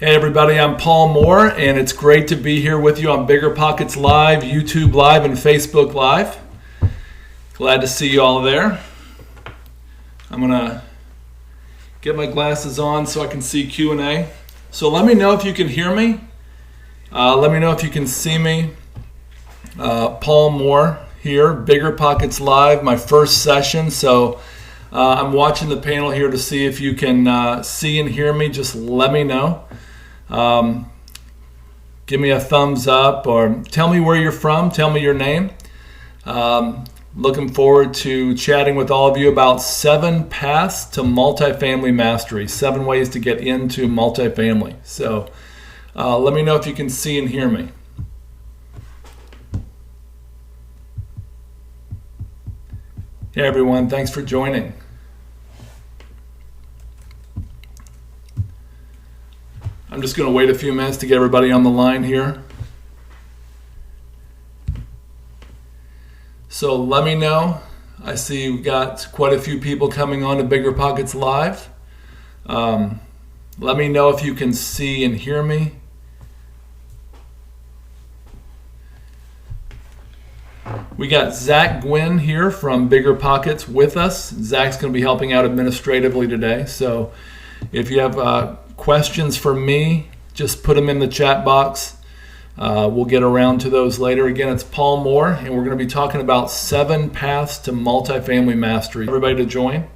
Hey everybody, I'm Paul Moore, and it's great to be here with you on BiggerPockets Live, YouTube Live, and Facebook Live. Glad to see you all there. I'm gonna get my glasses on so I can see Q&A. So let me know if you can hear me. Let me know if you can see me. Paul Moore here, BiggerPockets Live, my first session. So I'm watching the panel here to see if you can see and hear me. Just let me know. Give me a thumbs up or tell me where you're from. Tell me your name. Looking forward to chatting with all of you about 7 paths to multifamily mastery, 7 ways to get into multifamily. So let me know if you can see and hear me. Hey everyone, thanks for joining. I'm just going to wait a few minutes to get everybody on the line here. So let me know. I see we've got quite a few people coming on to BiggerPockets Live. Let me know if you can see and hear me. We got Zach Gwynn here from BiggerPockets with us. Zach's going to be helping out administratively today. So if you have questions for me, just put them in the chat box. We'll get around to those later. Again, it's Paul Moore, and we're going to be talking about 7 paths to multifamily mastery. Everybody to join.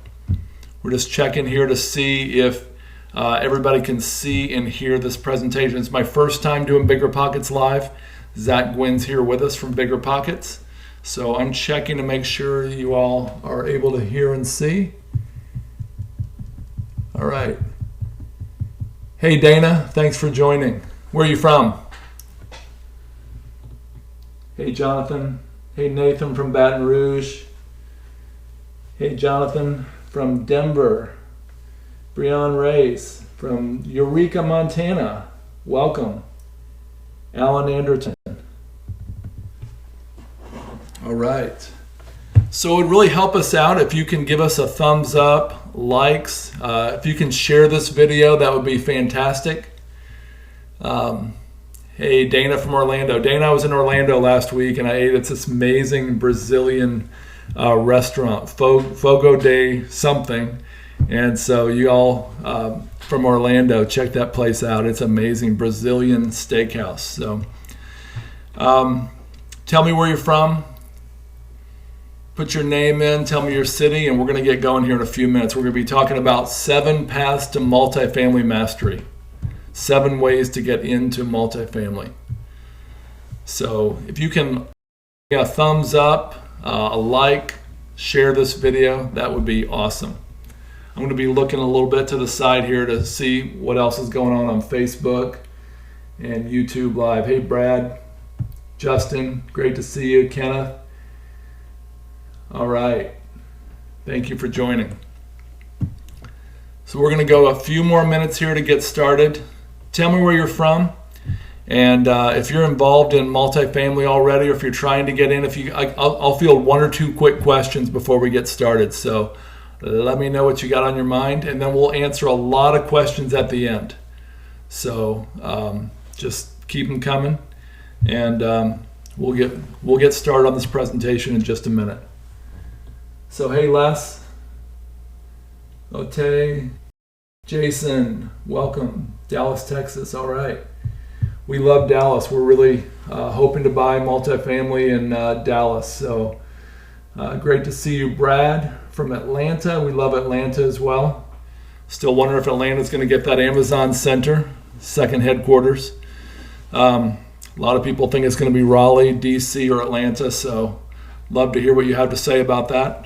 We're just checking here to see if everybody can see and hear this presentation. It's my first time doing BiggerPockets Live. Zach Gwynn's here with us from BiggerPockets. So I'm checking to make sure you all are able to hear and see. All right. Hey Dana, thanks for joining. Where are you from? Hey Jonathan. Hey Nathan from Baton Rouge. Hey Jonathan from Denver. Breon Reyes from Eureka, Montana. Welcome. Alan Anderton. All right. So it would really help us out if you can give us a thumbs up, likes. If you can share this video, that would be fantastic. Hey, Dana from Orlando. Dana, I was in Orlando last week and I ate at this amazing Brazilian restaurant, Fogo de something. And so you all from Orlando, check that place out. It's amazing, Brazilian steakhouse. So tell me where you're from. Put your name in, tell me your city, and we're going to get going here in a few minutes. We're going to be talking about 7 paths to multifamily mastery. 7 ways to get into multifamily. So if you can get a thumbs up, a like, share this video, that would be awesome. I'm going to be looking a little bit to the side here to see what else is going on Facebook and YouTube Live. Hey Brad, Justin, great to see you. Kenneth. All right. Thank you for joining. So we're going to go a few more minutes here to get started. Tell me where you're from, and if you're involved in multifamily already, or if you're trying to get in. I'll field 1 or 2 quick questions before we get started. So let me know what you got on your mind, and then we'll answer a lot of questions at the end. So just keep them coming, and we'll get started on this presentation in just a minute. So hey Les, Ote, Jason, welcome, Dallas, Texas. All right, we love Dallas. We're really hoping to buy multifamily in Dallas. So great to see you, Brad from Atlanta. We love Atlanta as well. Still wonder if Atlanta's going to get that Amazon Center, second headquarters. A lot of people think it's going to be Raleigh, DC, or Atlanta. So love to hear what you have to say about that.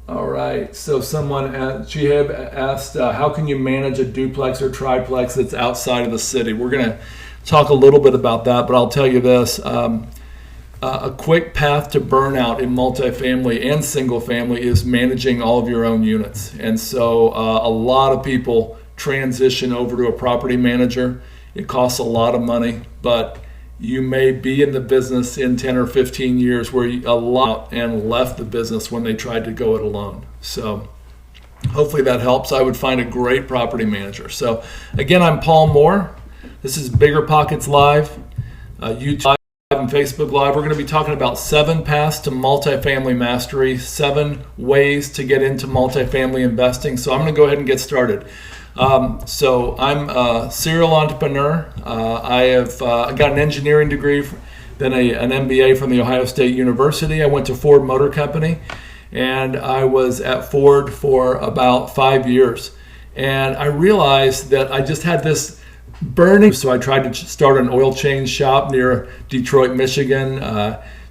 All right, so someone, Chihab asked, how can you manage a duplex or triplex that's outside of the city? We're going to talk a little bit about that, but I'll tell you this. A quick path to burnout in multifamily and single family is managing all of your own units. And so a lot of people transition over to a property manager. It costs a lot of money, but you may be in the business in 10 or 15 years where a lot and left the business when they tried to go it alone. So hopefully that helps. I would find a great property manager. So again, I'm Paul Moore. This is BiggerPockets Live, YouTube Live and Facebook Live. We're going to be talking about 7 paths to multifamily mastery, 7 ways to get into multifamily investing. So I'm going to go ahead and get started. So I'm a serial entrepreneur. I got an engineering degree, then an MBA from the Ohio State University. I went to Ford Motor Company, and I was at Ford for about 5 years. And I realized that I just had this burning. So I tried to start an oil change shop near Detroit, Michigan.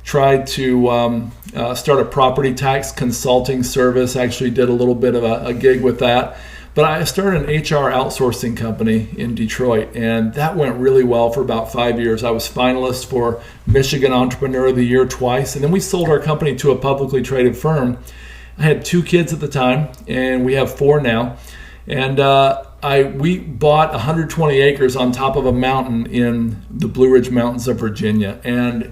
Tried to start a property tax consulting service. Actually did a little bit of a gig with that. But I started an HR outsourcing company in Detroit, and that went really well for about 5 years. I was finalist for Michigan Entrepreneur of the Year twice, and then we sold our company to a publicly traded firm. I had 2 kids at the time, and we have 4 now. And we bought 120 acres on top of a mountain in the Blue Ridge Mountains of Virginia. And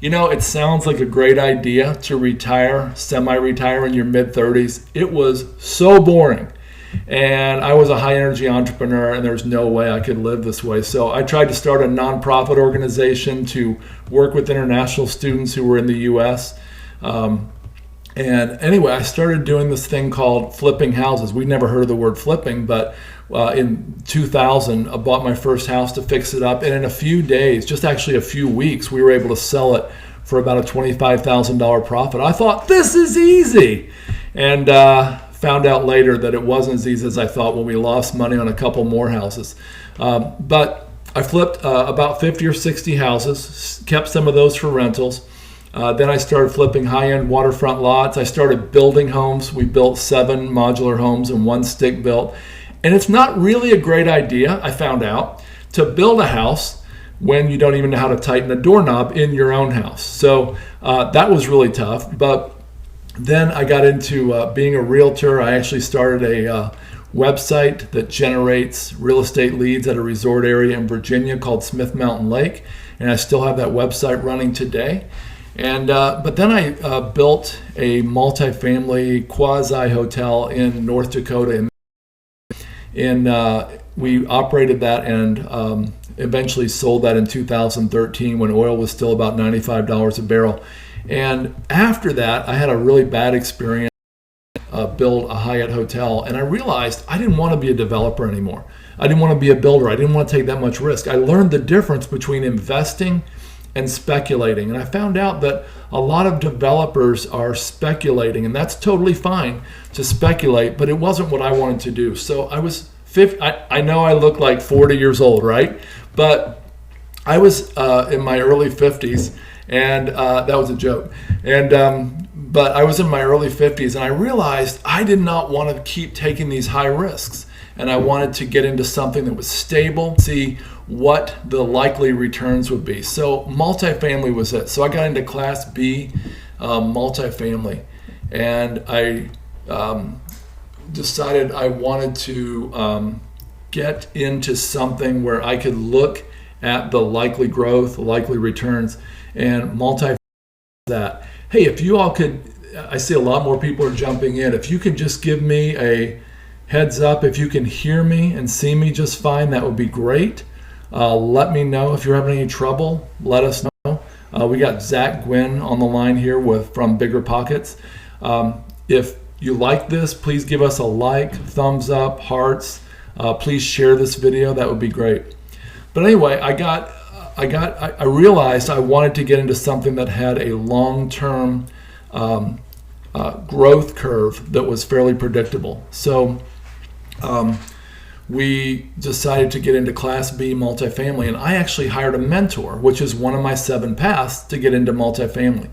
it sounds like a great idea to retire, semi-retire in your mid-30s. It was so boring. And I was a high-energy entrepreneur, and there's no way I could live this way. So I tried to start a nonprofit organization to work with international students who were in the U.S. And anyway, I started doing this thing called flipping houses. We'd never heard of the word flipping, but in 2000, I bought my first house to fix it up. And in a few days, just actually a few weeks, we were able to sell it for about a $25,000 profit. I thought, this is easy. And found out later that it wasn't as easy as I thought when we lost money on a couple more houses. But I flipped about 50 or 60 houses, kept some of those for rentals. Then I started flipping high-end waterfront lots. I started building homes. We built 7 modular homes and 1 stick built. And it's not really a great idea, I found out, to build a house when you don't even know how to tighten a doorknob in your own house. So that was really tough. But then I got into being a realtor. I actually started a website that generates real estate leads at a resort area in Virginia called Smith Mountain Lake. And I still have that website running today. And but then I built a multifamily quasi hotel in North Dakota. We operated that and eventually sold that in 2013 when oil was still about $95 a barrel. And after that, I had a really bad experience. Build a Hyatt hotel, and I realized I didn't want to be a developer anymore. I didn't want to be a builder. I didn't want to take that much risk. I learned the difference between investing and speculating. And I found out that a lot of developers are speculating, and that's totally fine to speculate, but it wasn't what I wanted to do. So I was 50, I know I look like 40 years old, right? But I was in my early 50s, and that was a joke. And but I was in my early 50s, and I realized I did not want to keep taking these high risks. And I wanted to get into something that was stable, see what the likely returns would be. So multifamily was it. So I got into Class B multifamily, and I decided I wanted to get into something where I could look at the likely growth, the likely returns, and multifamily that. Hey, if you all could, I see a lot more people are jumping in. If you could just give me a heads up, if you can hear me and see me just fine, that would be great. Let me know if you're having any trouble. Let us know. We got Zach Gwynn on the line here from BiggerPockets. If you like this, please give us a like, thumbs up, hearts. Please share this video. That would be great. But anyway, I realized I wanted to get into something that had a long-term growth curve that was fairly predictable. So we decided to get into Class B multifamily, and I actually hired a mentor, which is one of my 7 paths to get into multifamily.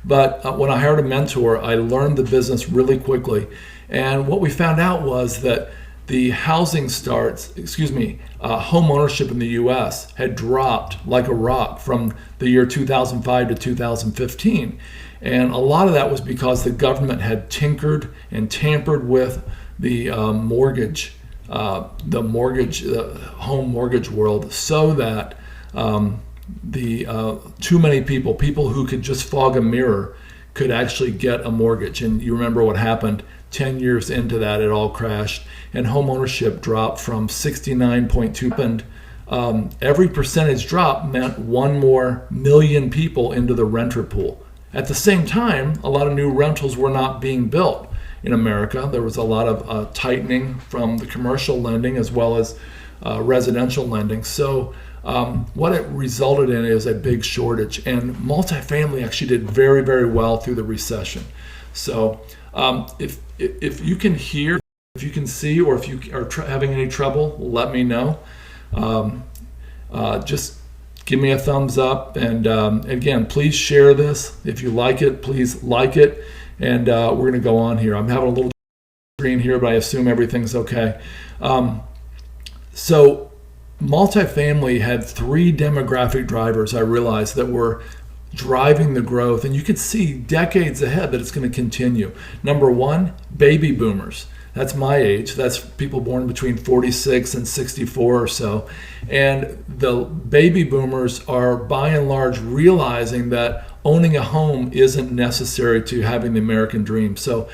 But when I hired a mentor, I learned the business really quickly. And what we found out was that the housing home ownership in the U.S. had dropped like a rock from the year 2005 to 2015. And a lot of that was because the government had tinkered and tampered with the home mortgage world so that too many people who could just fog a mirror, could actually get a mortgage. And you remember what happened 10 years into that, it all crashed, and home ownership dropped from 69.2%. Every percentage drop meant 1 more million people into the renter pool. At the same time, a lot of new rentals were not being built in America. There was a lot of tightening from the commercial lending as well as residential lending. So what it resulted in is a big shortage, and multifamily actually did very, very well through the recession. So if you can hear, if you can see, or if you are having any trouble, let me know. Just give me a thumbs up, and again, please share this. If you like it, please like it, and we're going to go on here. I'm having a little screen here, but I assume everything's okay. So multifamily had 3 demographic drivers, I realized, that were driving the growth, and you could see decades ahead that it's going to continue. Number 1, baby boomers. That's my age. That's people born between 46 and 64 or so. And the baby boomers are by and large realizing that owning a home isn't necessary to having the American dream. So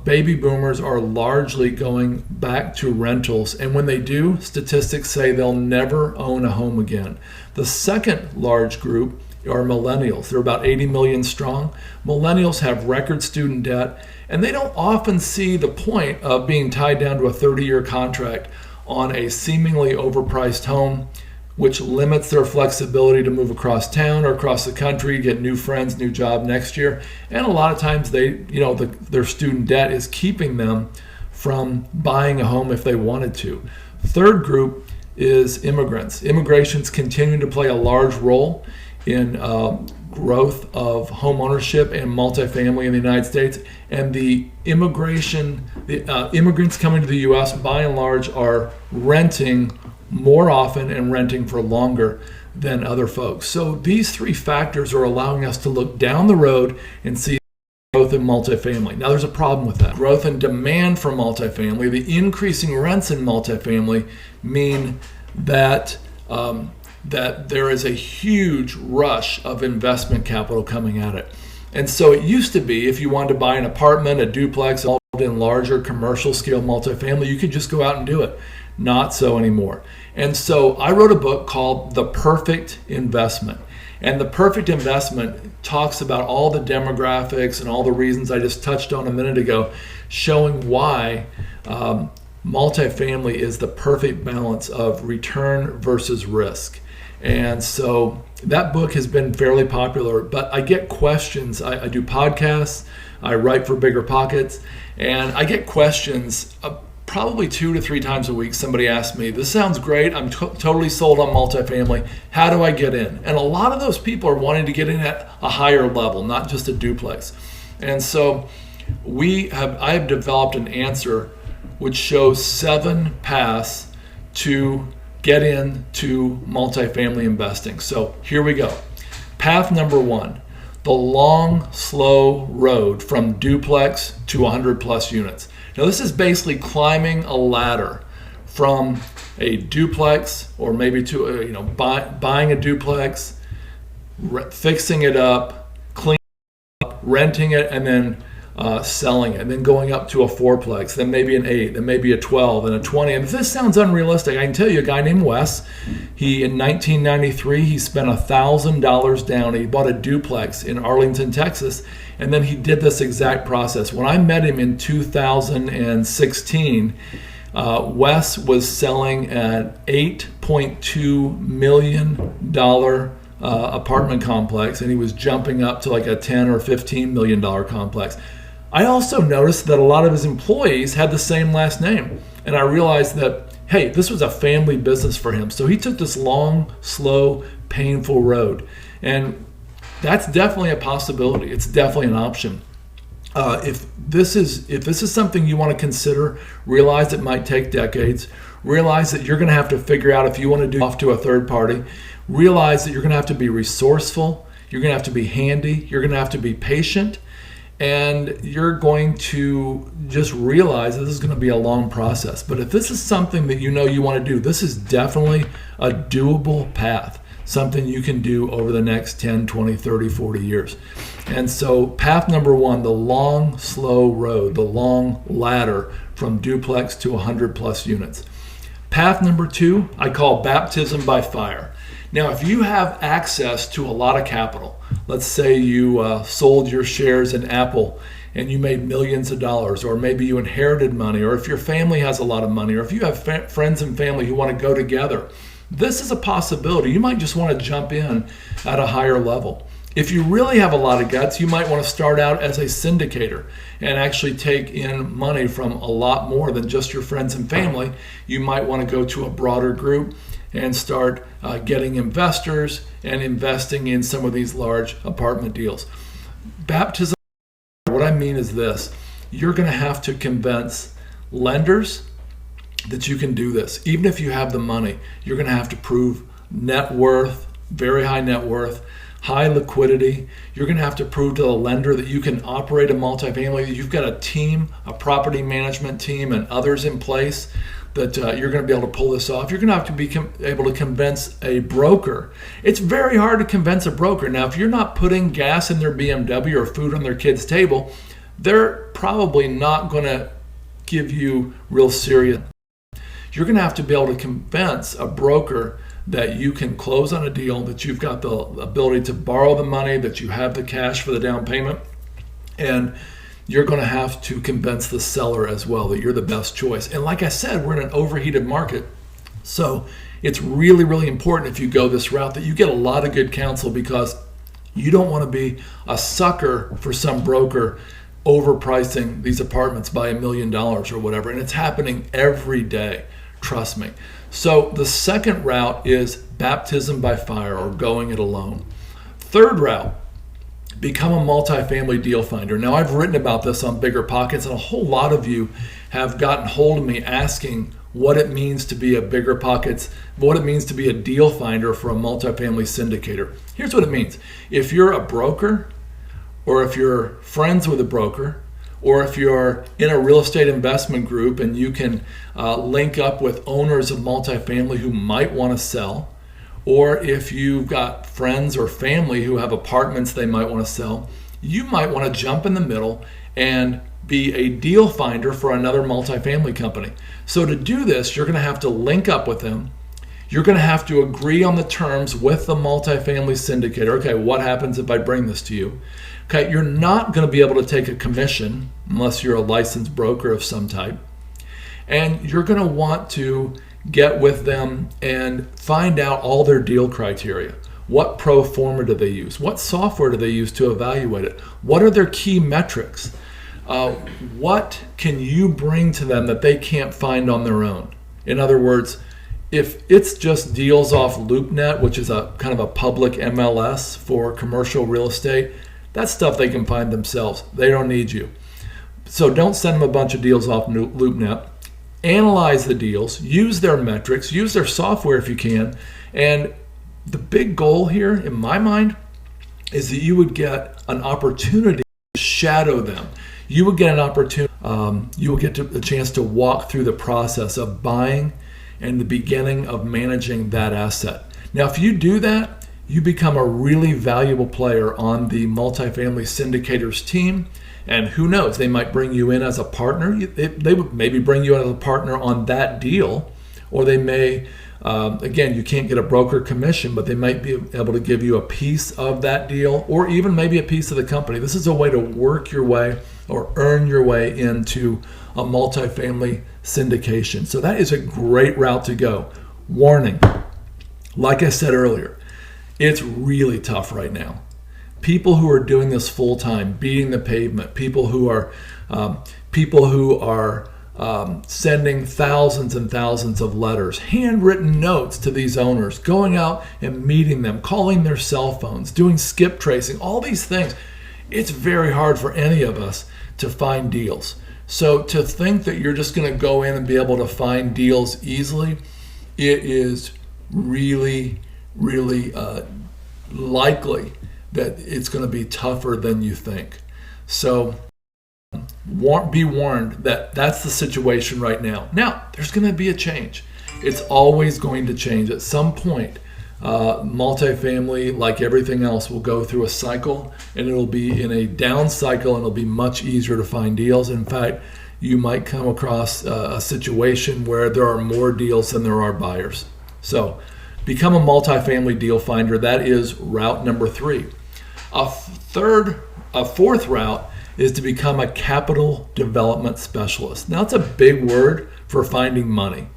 baby boomers are largely going back to rentals. And when they do, statistics say they'll never own a home again. The second large group are millennials. They're about 80 million strong. Millennials have record student debt, and they don't often see the point of being tied down to a 30-year contract on a seemingly overpriced home, which limits their flexibility to move across town or across the country, get new friends, new job next year. And a lot of times their student debt is keeping them from buying a home if they wanted to. Third group is immigrants. Immigration's continuing to play a large role in growth of home ownership and multifamily in the United States. And the immigrants coming to the U.S. by and large are renting more often and renting for longer than other folks. So these 3 factors are allowing us to look down the road and see growth in multifamily. Now there's a problem with that. Growth and demand for multifamily, the increasing rents in multifamily mean that that there is a huge rush of investment capital coming at it. And so it used to be, if you wanted to buy an apartment, a duplex, all in larger commercial scale multifamily, you could just go out and do it. Not so anymore. And so I wrote a book called The Perfect Investment. And The Perfect Investment talks about all the demographics and all the reasons I just touched on a minute ago, showing why multifamily is the perfect balance of return versus risk. And so that book has been fairly popular, but I get questions. I do podcasts, I write for BiggerPockets, and I get questions probably 2 to 3 times a week. Somebody asks me, this sounds great, I'm totally sold on multifamily, how do I get in? And a lot of those people are wanting to get in at a higher level, not just a duplex. And so I have developed an answer which shows 7 paths to get into multifamily investing. So here we go. Path number 1, the long, slow road from duplex to 100 plus units. Now this is basically climbing a ladder from a duplex, or maybe to buying a duplex, fixing it up, cleaning it up, renting it, and then selling it, and then going up to a 4-plex, then maybe an 8, then maybe a 12 and a 20. And if this sounds unrealistic, I can tell you a guy named Wes, in 1993, he spent $1,000 down. He bought a duplex in Arlington, Texas, and then he did this exact process. When I met him in 2016, Wes was selling an $8.2 million apartment complex, and he was jumping up to like a $10 or $15 million complex. I also noticed that a lot of his employees had the same last name, and I realized that, hey, this was a family business for him. So he took this long, slow, painful road, and that's definitely a possibility. It's definitely an option. If this is something you want to consider, realize it might take decades. Realize that you're going to have to figure out if you want to do off to a third party. Realize that you're going to have to be resourceful. You're going to have to be handy. You're going to have to be patient. And you're going to just realize that this is going to be a long process. But if this is something that you know you want to do, this is definitely a doable path. something you can do over the next 10, 20, 30, 40 years. And so path number one, the long, slow road, the long ladder from duplex to 100 plus units. Path number two, I call baptism by fire. Now, if you have access to a lot of capital, let's say you sold your shares in Apple and you made millions of dollars, or maybe you inherited money, or if your family has a lot of money, or if you have friends and family who want to go together, this is a possibility. You might just want to jump in at a higher level. If you really have a lot of guts, you might want to start out as a syndicator and actually take in money from a lot more than just your friends and family. You might want to go to a broader group and start getting investors and investing in some of these large apartment deals. Baptism, what I mean is this: you're going to have to convince lenders that you can do this. Even if you have the money, you're going to have to prove net worth, very high net worth, high liquidity. You're going to have to prove to the lender that you can operate a multifamily, that you've got a team, a property management team, and others in place, that you're going to be able to pull this off. You're going to have to be able to convince a broker. It's very hard to convince a broker. Now, if you're not putting gas in their BMW or food on their kid's table, they're probably not going to give you real serious. You're going to have to be able to convince a broker that you can close on a deal, that you've got the ability to borrow the money, that you have the cash for the down payment, and you're going to have to convince the seller as well that you're the best choice. And like I said, we're in an overheated market, so it's really, really important if you go this route that you get a lot of good counsel, because you don't want to be a sucker for some broker overpricing these apartments by $1 million or whatever. And it's happening every day. Trust me. So the second route is baptism by fire, or going it alone. Third route, become a multifamily deal finder. Now, I've written about this on BiggerPockets, and a whole lot of you have gotten hold of me asking what it means to be a BiggerPockets, what it means to be a deal finder for a multifamily syndicator. Here's what it means. If you're a broker, or if you're friends with a broker, or if you're in a real estate investment group and you can link up with owners of multifamily who might want to sell, or if you've got friends or family who have apartments they might want to sell, you might want to jump in the middle and be a deal finder for another multifamily company. So to do this, you're going to have to link up with them. You're going to have to agree on the terms with the multifamily syndicator. Okay, what happens if I bring this to you? Okay, you're not going to be able to take a commission unless you're a licensed broker of some type. And you're going to want to get with them and find out all their deal criteria. What pro forma do they use? What software do they use to evaluate it? What are their key metrics? What can you bring to them that they can't find on their own? In other words, if it's just deals off LoopNet, which is a kind of a public MLS for commercial real estate, that's stuff they can find themselves. They don't need you. So don't send them a bunch of deals off LoopNet. Analyze the deals, use their metrics, use their software if you can. And the big goal here, in my mind, is that you would get an opportunity to shadow them. You would get an opportunity, you will get a chance to walk through the process of buying and the beginning of managing that asset. Now, if you do that, you become a really valuable player on the multifamily syndicators team. And who knows, they might bring you in as a partner. They would maybe bring you in as a partner on that deal, or they may, again, you can't get a broker commission, but they might be able to give you a piece of that deal, or even maybe a piece of the company. This is a way to work your way or earn your way into a multifamily syndication. So that is a great route to go. Warning, like I said earlier, it's really tough right now. People who are doing this full time, beating the pavement, people who are sending thousands and thousands of letters, handwritten notes to these owners, going out and meeting them, calling their cell phones, doing skip tracing, all these things. It's very hard for any of us to find deals. So to think that you're just going to go in and be able to find deals easily, it is really, really likely that it's going to be tougher than you think. So be warned that that's the situation right now. Now, there's going to be a change. It's always going to change. At some point, Multifamily, like everything else, will go through a cycle, and it'll be in a down cycle, and it'll be much easier to find deals. In fact, you might come across a situation where there are more deals than there are buyers. So become a multifamily deal finder. That is route number 3. A fourth route is to become a capital development specialist. Now, it's a big word for finding money.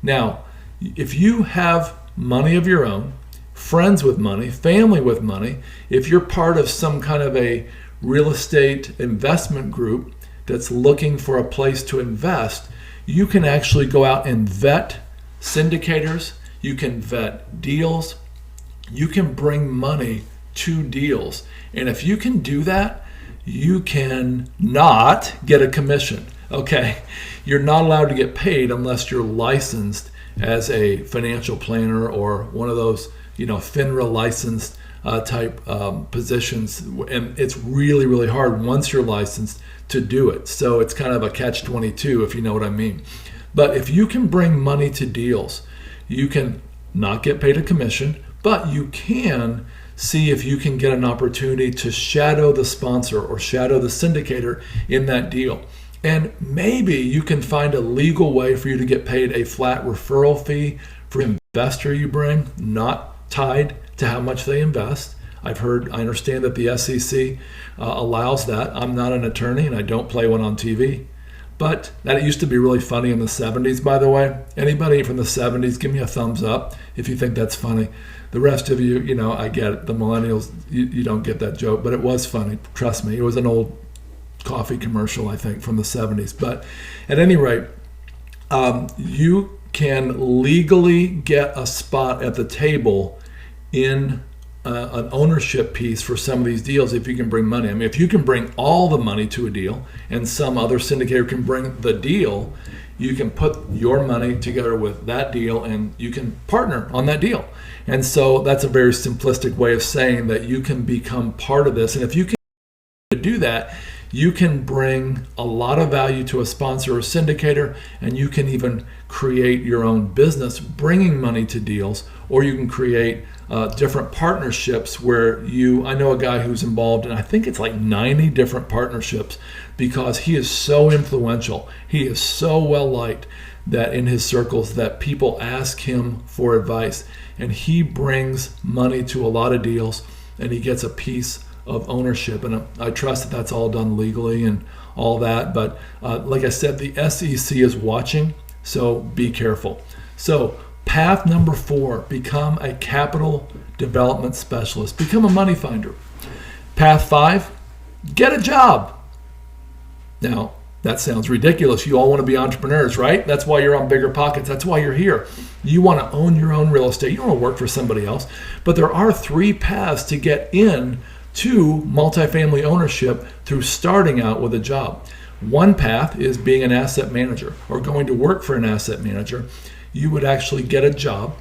Now, if you have money of your own, friends with money, family with money, if you're part of some kind of a real estate investment group that's looking for a place to invest, you can actually go out and vet syndicators, you can vet deals, you can bring money to deals. And if you can do that, you can not get a commission. Okay, you're not allowed to get paid unless you're licensed as a financial planner or one of those, FINRA licensed type positions. And it's really, really hard once you're licensed to do it. So it's kind of a catch-22, if you know what I mean. But if you can bring money to deals, you can not get paid a commission, but you can see if you can get an opportunity to shadow the sponsor or shadow the syndicator in that deal. And maybe you can find a legal way for you to get paid a flat referral fee for an investor you bring, not tied to how much they invest. I understand that the SEC allows that. I'm not an attorney and I don't play one on TV. But that used to be really funny in the 70s, by the way. Anybody from the 70s, give me a thumbs up if you think that's funny. The rest of you, I get it. The millennials, you don't get that joke, but it was funny. Trust me. It was an old coffee commercial, I think, from the 70s. But at any rate, you can legally get a spot at the table in an ownership piece for some of these deals if you can bring money. I mean, if you can bring all the money to a deal and some other syndicator can bring the deal, you can put your money together with that deal and you can partner on that deal. And so that's a very simplistic way of saying that you can become part of this. And if you can do that, you can bring a lot of value to a sponsor or syndicator, and you can even create your own business bringing money to deals, or you can create different partnerships where I know a guy who's involved in, I think it's like 90 different partnerships, because he is so influential. He is so well liked that in his circles that people ask him for advice, and he brings money to a lot of deals and he gets a piece of ownership. And I trust that that's all done legally and all that. But like I said, the SEC is watching, so be careful. So path number 4, become a capital development specialist. Become a money finder. Path 5, get a job. Now, that sounds ridiculous. You all want to be entrepreneurs, right? That's why you're on BiggerPockets. That's why you're here. You want to own your own real estate. You don't want to work for somebody else. But there are 3 paths to get in to multifamily ownership through starting out with a job. One path is being an asset manager or going to work for an asset manager. You would actually get a job.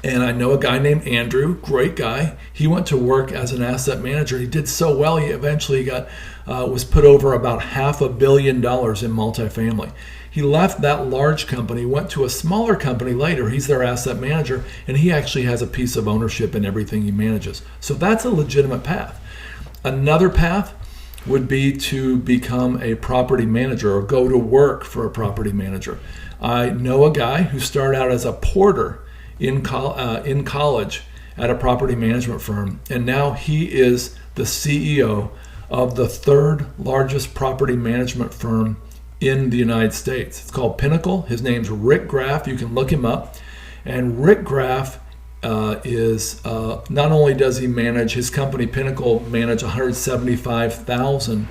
And I know a guy named Andrew, great guy. He went to work as an asset manager. He did so well, he eventually was put over about $500 million in multifamily. He left that large company, went to a smaller company later. He's their asset manager, and he actually has a piece of ownership in everything he manages. So that's a legitimate path. Another path would be to become a property manager or go to work for a property manager. I know a guy who started out as a porter in college at a property management firm, and now he is the CEO of the 3rd largest property management firm in the United States. It's called Pinnacle. His name's Rick Graff. You can look him up. And Rick Graff is not only does he manage his company Pinnacle manage 175,000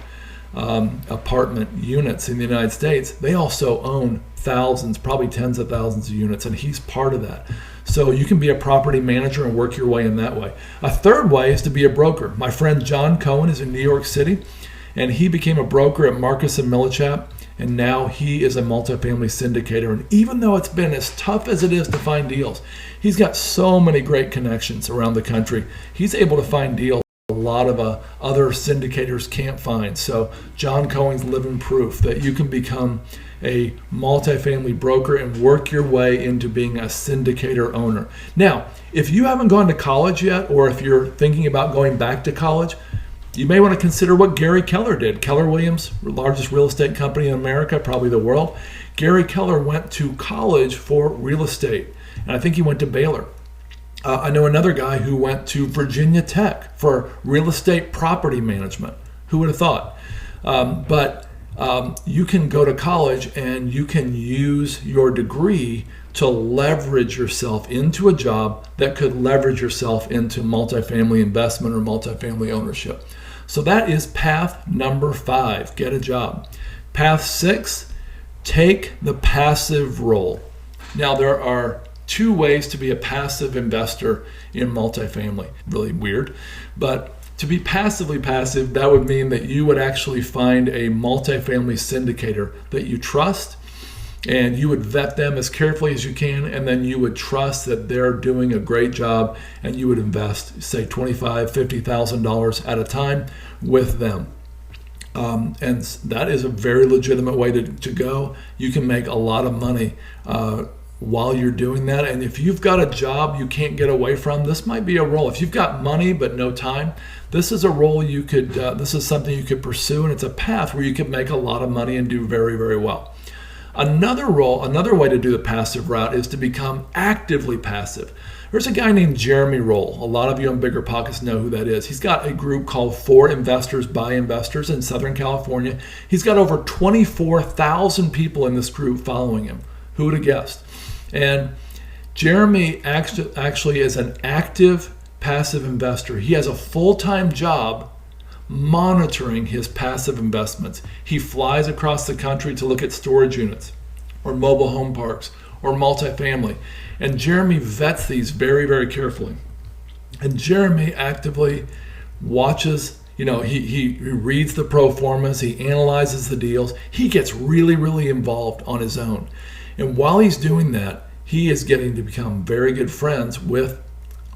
apartment units in the United States, they also own thousands, probably tens of thousands of units, and he's part of that. So you can be a property manager and work your way in that way. A third way is to be a broker. My friend John Cohen is in New York City, and he became a broker at Marcus & Millichap, and now he is a multifamily syndicator. And even though it's been as tough as it is to find deals, he's got so many great connections around the country. He's able to find deals a lot of other syndicators can't find. So John Cohen's living proof that you can become a multifamily broker and work your way into being a syndicator owner. Now, if you haven't gone to college yet, or if you're thinking about going back to college, you may want to consider what Gary Keller did. Keller Williams, the largest real estate company in America, probably the world. Gary Keller went to college for real estate, and I think he went to Baylor. I know another guy who went to Virginia Tech for real estate property management. Who would have thought? But you can go to college and you can use your degree to leverage yourself into a job that could leverage yourself into multifamily investment or multifamily ownership. So that is path number 5, get a job. Path 6, take the passive role. Now there are 2 ways to be a passive investor in multifamily. Really weird, but to be passively passive, that would mean that you would actually find a multifamily syndicator that you trust, and you would vet them as carefully as you can, and then you would trust that they're doing a great job, and you would invest, say, $25,000, $50,000 at a time with them. And that is a very legitimate way to go. You can make a lot of money while you're doing that. And if you've got a job you can't get away from, this might be a role. If you've got money but no time, this is a role you could, this is something you could pursue, and it's a path where you could make a lot of money and do very, very well. Another way to do the passive route is to become actively passive. There's a guy named Jeremy Roll. A lot of you on BiggerPockets know who that is. He's got a group called For Investors by Investors in Southern California. He's got over 24,000 people in this group following him. Who would have guessed? And Jeremy actually is an active passive investor. He has a full-time job monitoring his passive investments. He flies across the country to look at storage units or mobile home parks or multifamily. And Jeremy vets these very, very carefully. And Jeremy actively watches, he reads the pro formas, he analyzes the deals, he gets really, really involved on his own. And while he's doing that, he is getting to become very good friends with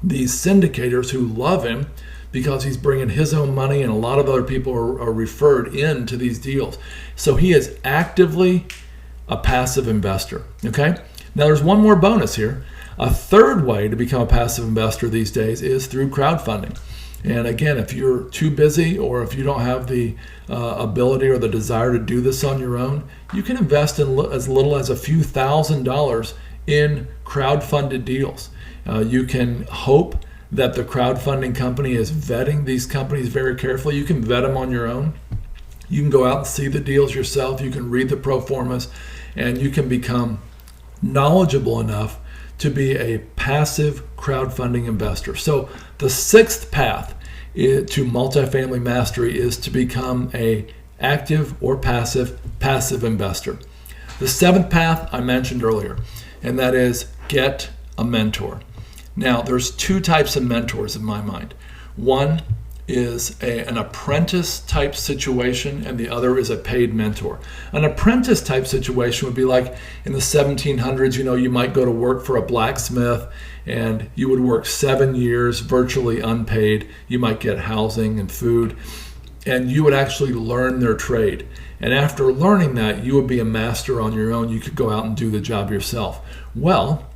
these syndicators who love him because he's bringing his own money, and a lot of other people are referred into these deals. So he is actively a passive investor, okay? Now there's one more bonus here. A third way to become a passive investor these days is through crowdfunding. And again, if you're too busy or if you don't have the ability or the desire to do this on your own, you can invest in as little as a few $1,000s in crowdfunded deals. You can hope that the crowdfunding company is vetting these companies very carefully. You can vet them on your own. You can go out and see the deals yourself. You can read the pro formas, and you can become knowledgeable enough to be a passive crowdfunding investor. So the 6th path to multifamily mastery is to become a active or passive investor. The 7th path I mentioned earlier, and that is get a mentor. Now, there's 2 types of mentors in my mind. One is an apprentice type situation, and the other is a paid mentor. An apprentice type situation would be like in the 1700s, you might go to work for a blacksmith and you would work 7 years virtually unpaid. You might get housing and food, and you would actually learn their trade. And after learning that, you would be a master on your own. You could go out and do the job yourself. Well,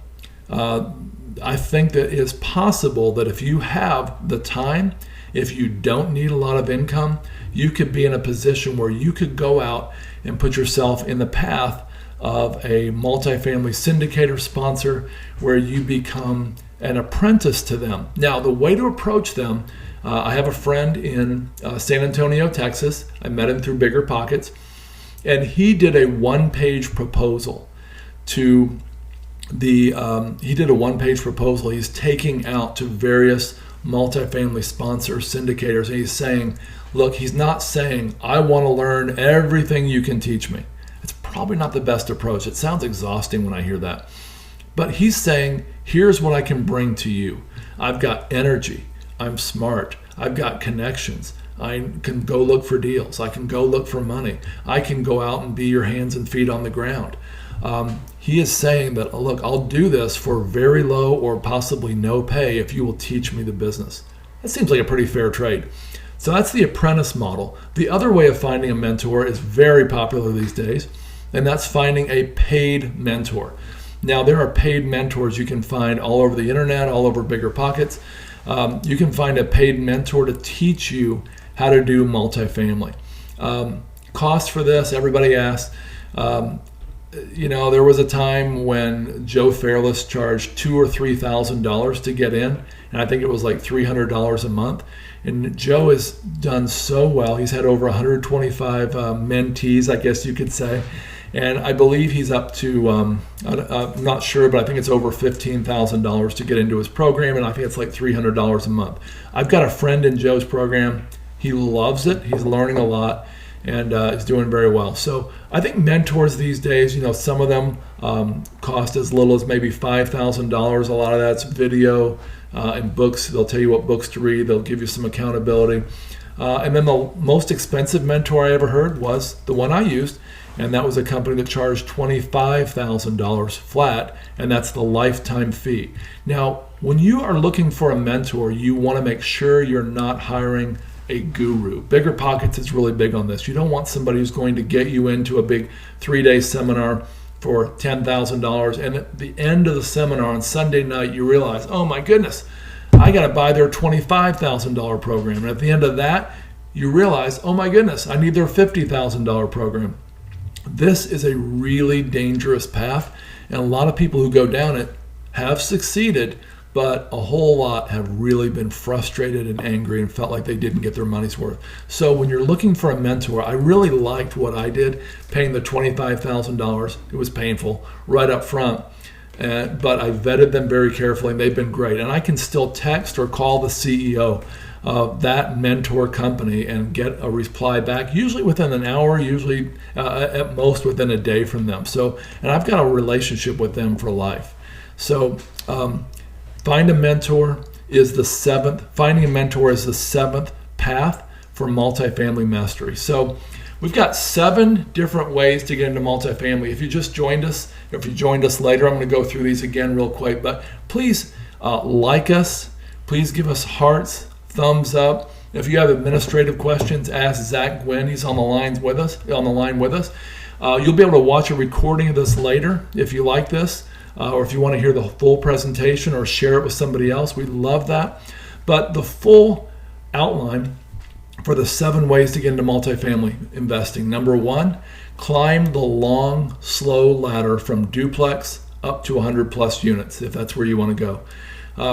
I think that it's possible that if you have the time, if you don't need a lot of income, you could be in a position where you could go out and put yourself in the path of a multifamily syndicator sponsor where you become an apprentice to them. Now, the way to approach them, I have a friend in San Antonio, Texas. I met him through BiggerPockets, and he did a one-page proposal to he's taking out to various multifamily sponsors, syndicators, and he's saying, look, he's not saying, I want to learn everything you can teach me. It's probably not the best approach. It sounds exhausting when I hear that. But he's saying, here's what I can bring to you. I've got energy. I'm smart. I've got connections. I can go look for deals. I can go look for money. I can go out and be your hands and feet on the ground. He is saying that, look, I'll do this for very low or possibly no pay if you will teach me the business. That seems like a pretty fair trade. So that's the apprentice model. The other way of finding a mentor is very popular these days, and that's finding a paid mentor. Now, there are paid mentors you can find all over the internet, all over BiggerPockets. You can find a paid mentor to teach you how to do multifamily. Cost for this, everybody asks. There was a time when Joe Fairless charged $2,000 or $3,000 to get in, and I think it was like $300 a month. And Joe has done so well. He's had over 125 mentees, I guess you could say. And I believe he's up to, I'm not sure, but I think it's over $15,000 to get into his program, and I think it's like $300 a month. I've got a friend in Joe's program. He loves it. He's learning a lot, and is doing very well. So I think mentors these days, some of them cost as little as maybe $5,000. A lot of that's video and books. They'll tell you what books to read. They'll give you some accountability. And then the most expensive mentor I ever heard was the one I used, and that was a company that charged $25,000 flat, and that's the lifetime fee. Now, when you are looking for a mentor, you want to make sure you're not hiring a guru. BiggerPockets is really big on this. You don't want somebody who's going to get you into a big 3-day seminar for $10,000, and at the end of the seminar on Sunday night, you realize, oh my goodness, I got to buy their $25,000 program. And at the end of that, you realize, oh my goodness, I need their $50,000 program. This is a really dangerous path, and a lot of people who go down it have succeeded, but a whole lot have really been frustrated and angry and felt like they didn't get their money's worth. So when you're looking for a mentor, I really liked what I did, paying the $25,000. It was painful right up front, but I vetted them very carefully, and they've been great. And I can still text or call the CEO of that mentor company and get a reply back, usually within an hour, usually at most within a day from them. So, and I've got a relationship with them for life. So, finding a mentor is the seventh path for multifamily mastery. So we've got 7 different ways to get into multifamily. If you just joined us, if you joined us later, I'm going to go through these again real quick, but please like us, please give us hearts, thumbs up. If you have administrative questions, ask Zach Gwynn. He's on the line with us. You'll be able to watch a recording of this later if you like this. Or if you want to hear the full presentation or share it with somebody else, we love that. But the full outline for the 7 ways to get into multifamily investing. Number 1, climb the long, slow ladder from duplex up to 100 plus units, if that's where you want to go.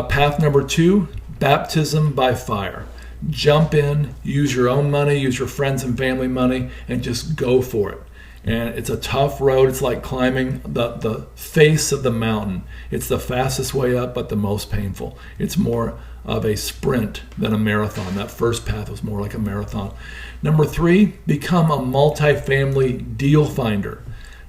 Path number 2, baptism by fire. Jump in, use your own money, use your friends and family money, and just go for it. And it's a tough road. It's like climbing the face of the mountain. It's the fastest way up, but the most painful. It's more of a sprint than a marathon. That first path was more like a marathon. Number 3, become a multifamily deal finder.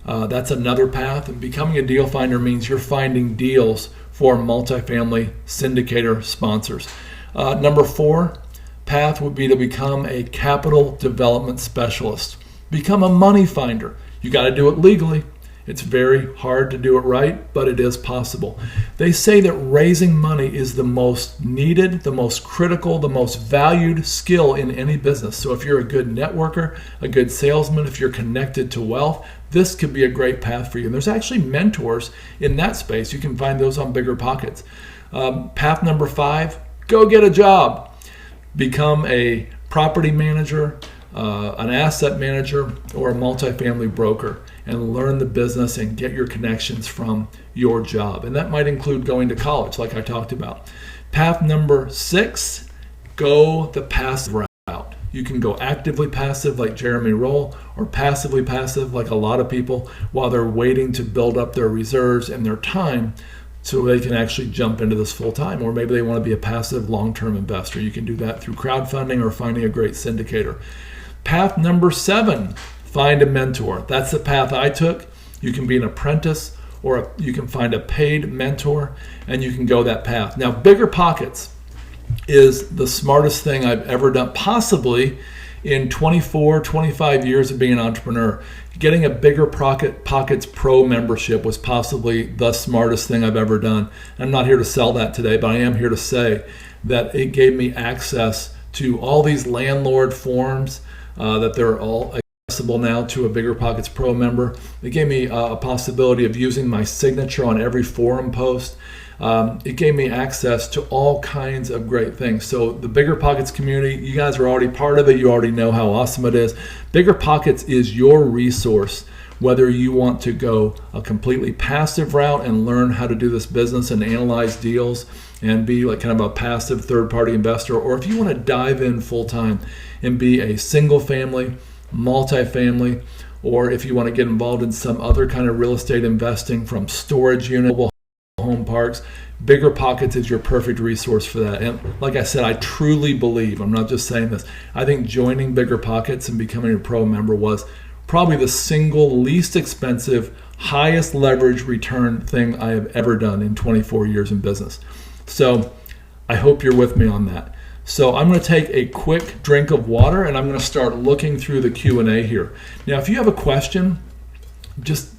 That's another path. And becoming a deal finder means you're finding deals for multifamily syndicator sponsors. Number 4 path would be to become a capital development specialist. Become a money finder. You got to do it legally. It's very hard to do it right, but it is possible. They say that raising money is the most needed, the most critical, the most valued skill in any business. So if you're a good networker, a good salesman, if you're connected to wealth, this could be a great path for you. And there's actually mentors in that space. You can find those on BiggerPockets. Path number 5, go get a job. Become a property manager, an asset manager, or a multifamily broker, and learn the business and get your connections from your job. And that might include going to college, like I talked about. Path number 6, go the passive route. You can go actively passive like Jeremy Roll, or passively passive like a lot of people, while they're waiting to build up their reserves and their time so they can actually jump into this full time. Or maybe they want to be a passive long-term investor. You can do that through crowdfunding or finding a great syndicator. Path number 7, find a mentor. That's the path I took. You can be an apprentice, or you can find a paid mentor, and you can go that path. Now, BiggerPockets is the smartest thing I've ever done, possibly in 24, 25 years of being an entrepreneur. Getting a BiggerPockets Pro membership was possibly the smartest thing I've ever done. I'm not here to sell that today, but I am here to say that it gave me access to all these landlord forms that they're all accessible now to a BiggerPockets Pro member. It gave me a possibility of using my signature on every forum post. It gave me access to all kinds of great things. So the BiggerPockets community, you guys are already part of it. You already know how awesome it is. BiggerPockets is your resource, whether you want to go a completely passive route and learn how to do this business and analyze deals and be like kind of a passive third-party investor, or if you want to dive in full-time and be a single-family, multifamily, or if you want to get involved in some other kind of real estate investing from storage unit, home parks, BiggerPockets is your perfect resource for that. And like I said, I truly believe, I'm not just saying this, I think joining BiggerPockets and becoming a pro member was probably the single least expensive, highest leverage return thing I have ever done in 24 years in business. So I hope you're with me on that. So I'm going to take a quick drink of water and I'm going to start looking through the Q&A here. Now, if you have a question, just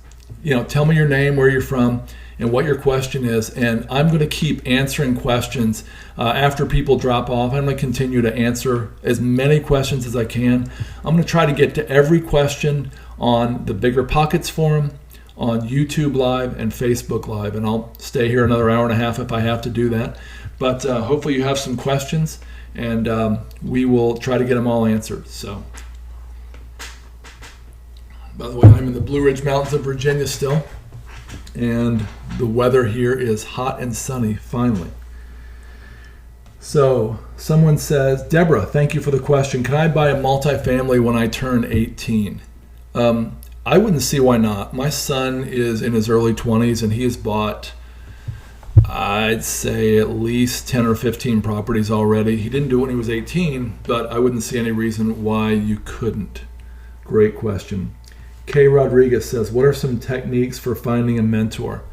tell me your name, where you're from, and what your question is, and I'm going to keep answering questions after people drop off. I'm going to continue to answer as many questions as I can. I'm going to try to get to every question on the BiggerPockets forum, on YouTube Live, and Facebook Live, and I'll stay here another hour and a half if I have to do that. But hopefully you have some questions, and we will try to get them all answered. So, by the way, I'm in the Blue Ridge Mountains of Virginia still. And the weather here is hot and sunny, finally. So someone says, Deborah, thank you for the question. Can I buy a multifamily when I turn 18? I wouldn't see why not. My son is in his early 20s and he has bought, I'd say, at least 10 or 15 properties already. He didn't do it when he was 18, but I wouldn't see any reason why you couldn't. Great question. Kay Rodriguez says, what are some techniques for finding a mentor?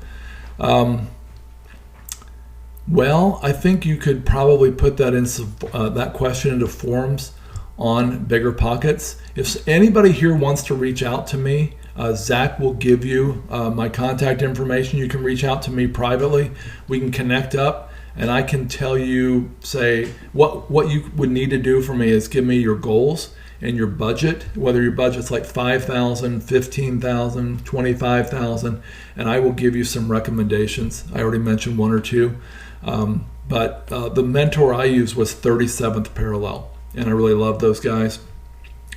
Well, I think you could probably put that in that question into forums on BiggerPockets. If anybody here wants to reach out to me, Zach will give you my contact information. You can reach out to me privately. We can connect up, and I can tell you, say, what you would need to do for me is give me your goals and your budget, whether your budget's like $5,000, $15,000, $25,000, and I will give you some recommendations. I already mentioned one or two, but the mentor I used was 37th Parallel, and I really love those guys,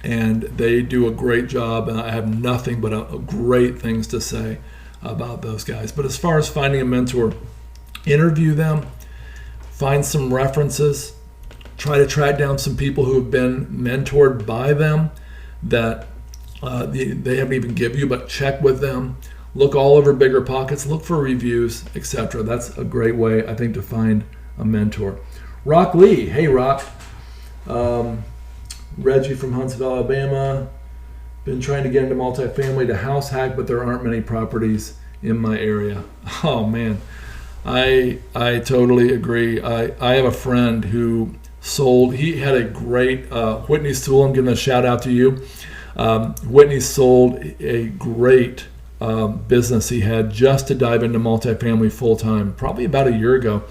and they do a great job, and I have nothing but great things to say about those guys. But as far as finding a mentor, interview them, find some references, try to track down some people who have been mentored by them that they haven't even given you, but check with them. Look all over BiggerPockets, look for reviews, etc. That's a great way, I think, to find a mentor. Rock Lee, hey Rock. Reggie from Huntsville, Alabama. Been trying to get into multifamily to house hack, but there aren't many properties in my area. Oh man, I totally agree. I have a friend who sold, he had a great, Whitney Sewell, I'm giving a shout out to you. Whitney sold a great business he had just to dive into multifamily full time, probably about a year ago.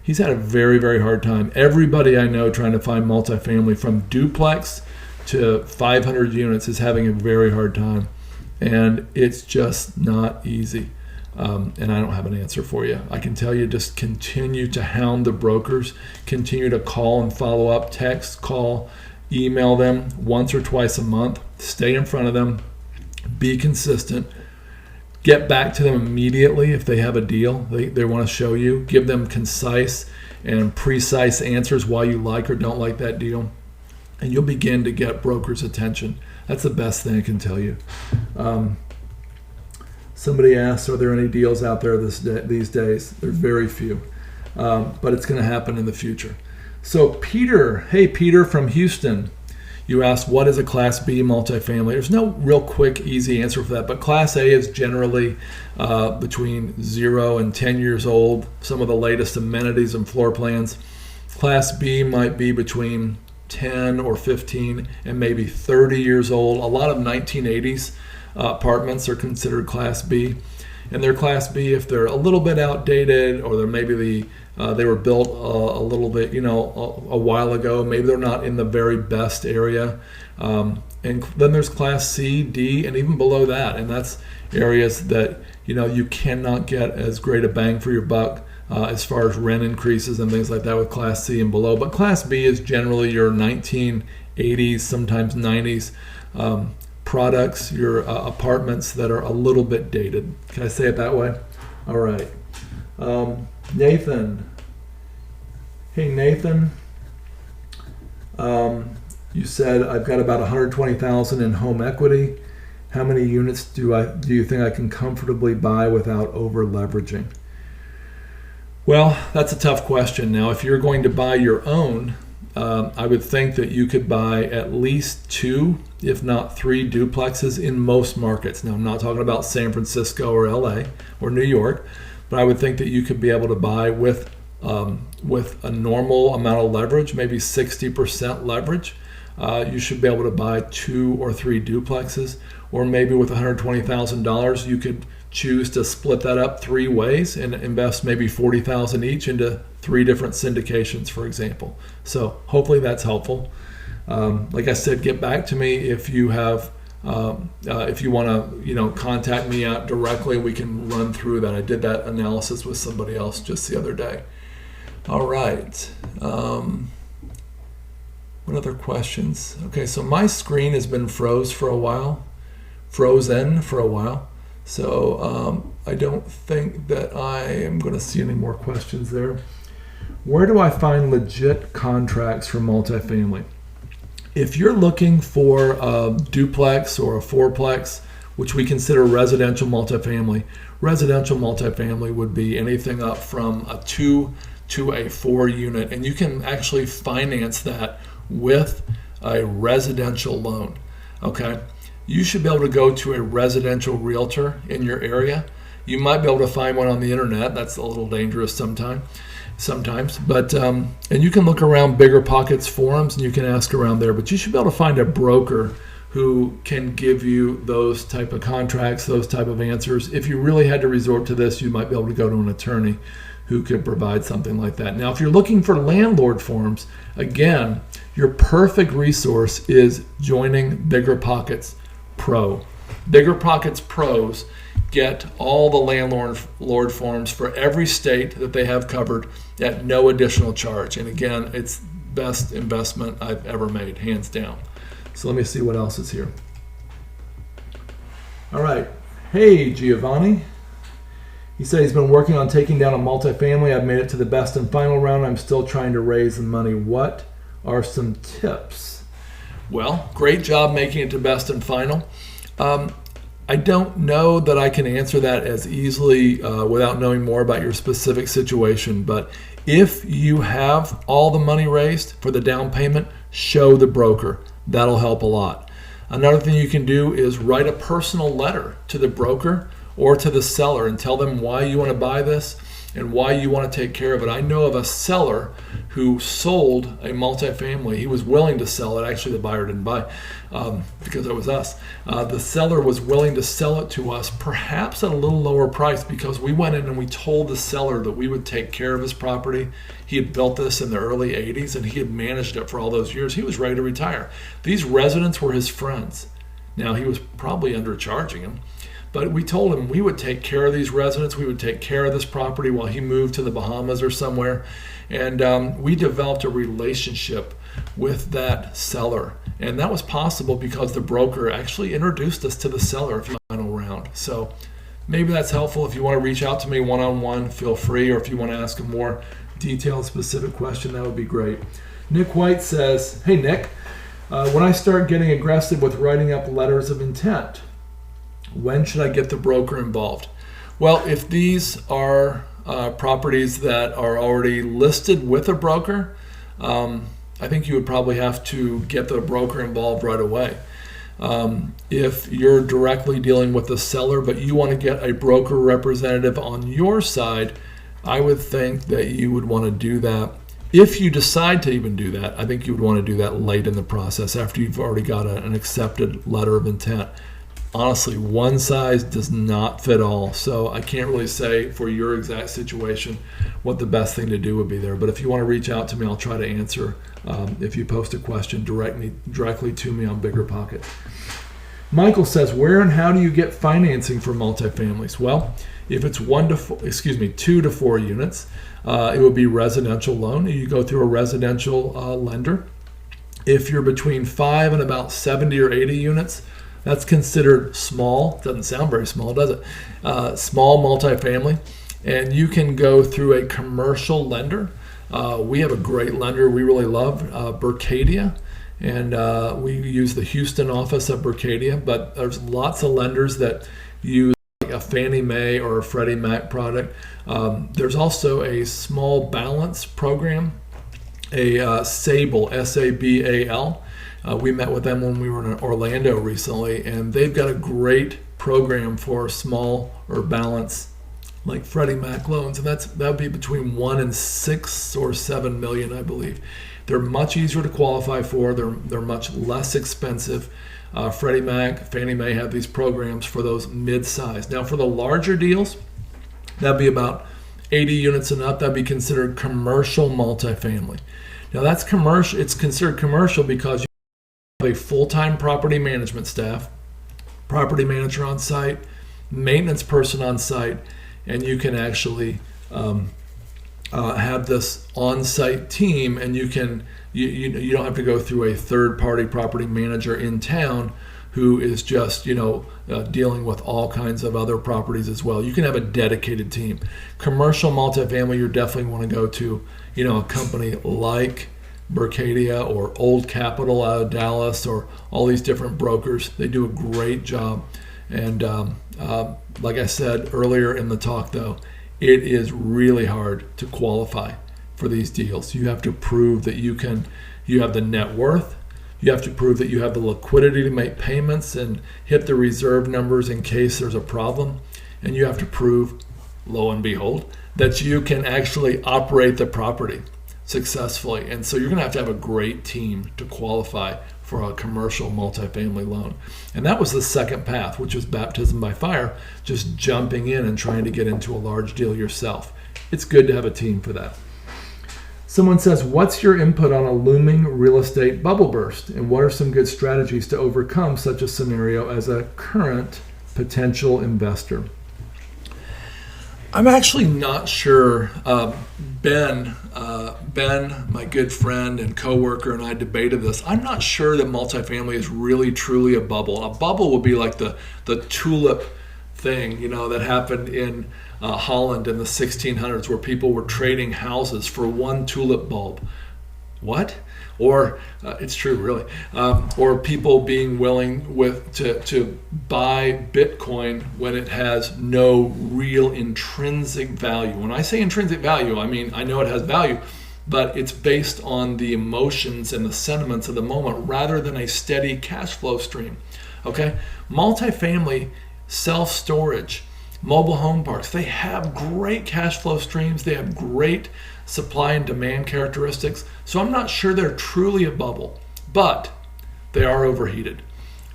He's had a very, very hard time. Everybody I know trying to find multifamily from duplex to 500 units is having a very hard time. And it's just not easy. And I don't have an answer for you. I can tell you, just continue to hound the brokers, continue to call and follow up, text, call, email them once or twice a month, stay in front of them, be consistent, get back to them immediately if they have a deal they want to show you, give them concise and precise answers why you like or don't like that deal, and you'll begin to get brokers' attention. That's the best thing I can tell you. Somebody asked, are there any deals out there these days? There's very few, but it's going to happen in the future. So Peter, hey Peter from Houston, you asked, what is a Class B multifamily? There's no real quick, easy answer for that, but Class A is generally between 0 and 10 years old, some of the latest amenities and floor plans. Class B might be between 10 or 15 and maybe 30 years old. A lot of 1980s apartments are considered Class B, and they're Class B if they're a little bit outdated, or they're maybe They were built a little bit, a while ago. Maybe they're not in the very best area. And then there's Class C, D, and even below that. And that's areas that, you cannot get as great a bang for your buck as far as rent increases and things like that with Class C and below. But Class B is generally your 1980s, sometimes 90s products, your apartments that are a little bit dated. Can I say it that way? All right. Nathan. Hey, Nathan. You said I've got about $120,000 in home equity. How many units do you think I can comfortably buy without over leveraging? Well, that's a tough question. Now, if you're going to buy your own, I would think that you could buy at least 2, if not 3 duplexes in most markets. Now, I'm not talking about San Francisco or LA or New York, but I would think that you could be able to buy with a normal amount of leverage, maybe 60% leverage. You should be able to buy 2 or 3 duplexes, or maybe with $120,000, you could choose to split that up 3 ways and invest maybe $40,000 each into 3 different syndications, for example. So hopefully that's helpful. Like I said, get back to me if you have, if you want to, contact me out directly. We can run through that. I did that analysis with somebody else just the other day. All right. What other questions? Okay, so my screen has been frozen for a while. So I don't think that I am going to see any more questions there. Where do I find legit contracts for multifamily? If you're looking for a duplex or a fourplex, which we consider residential multifamily would be anything up from a 2 to a 4 unit, and you can actually finance that with a residential loan. Okay, you should be able to go to a residential realtor in your area. You might be able to find one on the internet. That's a little dangerous sometimes, but and you can look around BiggerPockets forums and you can ask around there, but you should be able to find a broker who can give you those type of contracts, those type of answers. If you really had to resort to this, you might be able to go to an attorney who could provide something like that. Now, if you're looking for landlord forms, again, your perfect resource is joining BiggerPockets Pro. BiggerPockets Pros get all the landlord forms for every state that they have covered at no additional charge. And again, it's best investment I've ever made, hands down. So let me see what else is here. All right. Hey, Giovanni. He said he's been working on taking down a multifamily. I've made it to the best and final round. I'm still trying to raise the money. What are some tips? Well, great job making it to best and final. I don't know that I can answer that as easily without knowing more about your specific situation. But if you have all the money raised for the down payment, show the broker. That'll help a lot. Another thing you can do is write a personal letter to the broker or to the seller and tell them why you want to buy this and why you want to take care of it. I know of a seller who sold a multifamily. He was willing to sell it. Actually, the buyer didn't buy because it was us. The seller was willing to sell it to us, perhaps at a little lower price, because we went in and we told the seller that we would take care of his property. He had built this in the early 80s and he had managed it for all those years. He was ready to retire. These residents were his friends. Now, he was probably undercharging him. But we told him we would take care of these residents. We would take care of this property while he moved to the Bahamas or somewhere. And we developed a relationship with that seller. And that was possible because the broker actually introduced us to the seller for the final round. So maybe that's helpful. If you want to reach out to me one-on-one, feel free. Or if you want to ask a more detailed, specific question, that would be great. Nick White says, hey, Nick, when I start getting aggressive with writing up letters of intent, when should I get the broker involved? Well, if these are properties that are already listed with a broker, I think you would probably have to get the broker involved right away. If you're directly dealing with the seller, but you want to get a broker representative on your side, I would think that you would want to do that. If you decide to even do that, I think you would want to do that late in the process after you've already got an accepted letter of intent. honestly, one size does not fit all. So I can't really say for your exact situation what the best thing to do would be there. But if you want to reach out to me, I'll try to answer. If you post a question directly to me on BiggerPockets. Michael says, where and how do you get financing for multifamilies? Well, if it's 2 to 4 units, it would be residential loan. You go through a residential lender. If you're between 5 and about 70 or 80 units, that's considered small. Doesn't sound very small, does it? Small multifamily. And you can go through a commercial lender. We have a great lender we really love, Berkadia. And we use the Houston office of Berkadia. But there's lots of lenders that use like a Fannie Mae or a Freddie Mac product. There's also a small balance program, a Sable, S-A-B-A-L. We met with them when we were in Orlando recently, and they've got a great program for small or balance, like Freddie Mac loans, and that would be between 1 and 6 or 7 million, I believe. They're much easier to qualify for. They're much less expensive. Freddie Mac, Fannie Mae have these programs for those mid-size. Now, for the larger deals, that'd be about 80 units and up. That'd be considered commercial multifamily. Now, that's commercial. It's considered commercial because you have a full-time property management staff, property manager on site, maintenance person on site, and you can actually have this on-site team, and you don't have to go through a third-party property manager in town who is just dealing with all kinds of other properties as well. You can have a dedicated team. Commercial multifamily, you definitely want to go to a company like Berkadia or Old Capital out of Dallas, or all these different brokers. They do a great job. And like I said earlier in the talk, though, it is really hard to qualify for these deals. You have to prove that you have the net worth. You have to prove that you have the liquidity to make payments and hit the reserve numbers in case there's a problem. And you have to prove, lo and behold, that you can actually operate the property successfully. And so you're going to have a great team to qualify for a commercial multifamily loan. And that was the second path, which was baptism by fire, just jumping in and trying to get into a large deal yourself. It's good to have a team for that. Someone says, what's your input on a looming real estate bubble burst? And what are some good strategies to overcome such a scenario as a current potential investor? I'm actually not sure. Ben, my good friend and coworker, and I debated this. I'm not sure that multifamily is really truly a bubble. A bubble would be like the tulip thing, that happened in Holland in the 1600s, where people were trading houses for one tulip bulb. What? Or it's true, really. Or people being willing to buy Bitcoin when it has no real intrinsic value. When I say intrinsic value, I mean I know it has value, but it's based on the emotions and the sentiments of the moment rather than a steady cash flow stream. Okay, multifamily, self-storage, mobile home parks, they have great cash flow streams. They have great supply and demand characteristics. So I'm not sure they're truly a bubble, but they are overheated.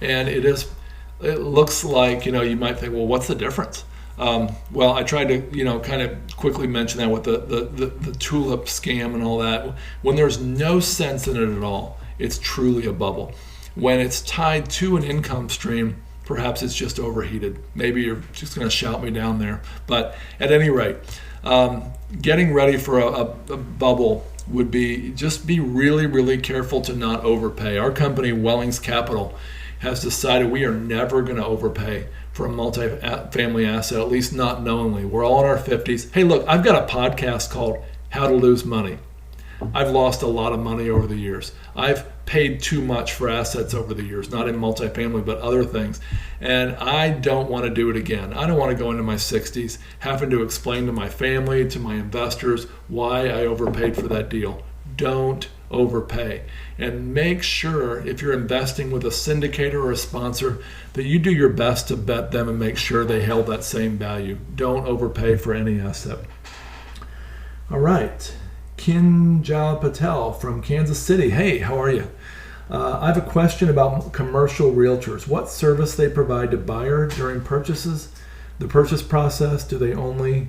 And it looks like, you might think, well, what's the difference? Well, I tried to, kind of quickly mention that with the tulip scam and all that. When there's no sense in it at all, it's truly a bubble. When it's tied to an income stream, perhaps it's just overheated. Maybe you're just going to shout me down there. But at any rate, getting ready for a bubble would be just be really, really careful to not overpay. Our company, Wellings Capital, has decided we are never going to overpay for a multifamily asset, at least not knowingly. We're all in our 50s. Hey, look, I've got a podcast called How to Lose Money. I've lost a lot of money over the years. I've paid too much for assets over the years, not in multifamily, but other things. And I don't want to do it again. I don't want to go into my 60s having to explain to my family, to my investors, why I overpaid for that deal. Don't overpay. And make sure, if you're investing with a syndicator or a sponsor, that you do your best to vet them and make sure they held that same value. Don't overpay for any asset. All right. Kinjal Patel from Kansas City. Hey, how are you? I have a question about commercial realtors. What service they provide to buyer during purchases? The purchase process, do they only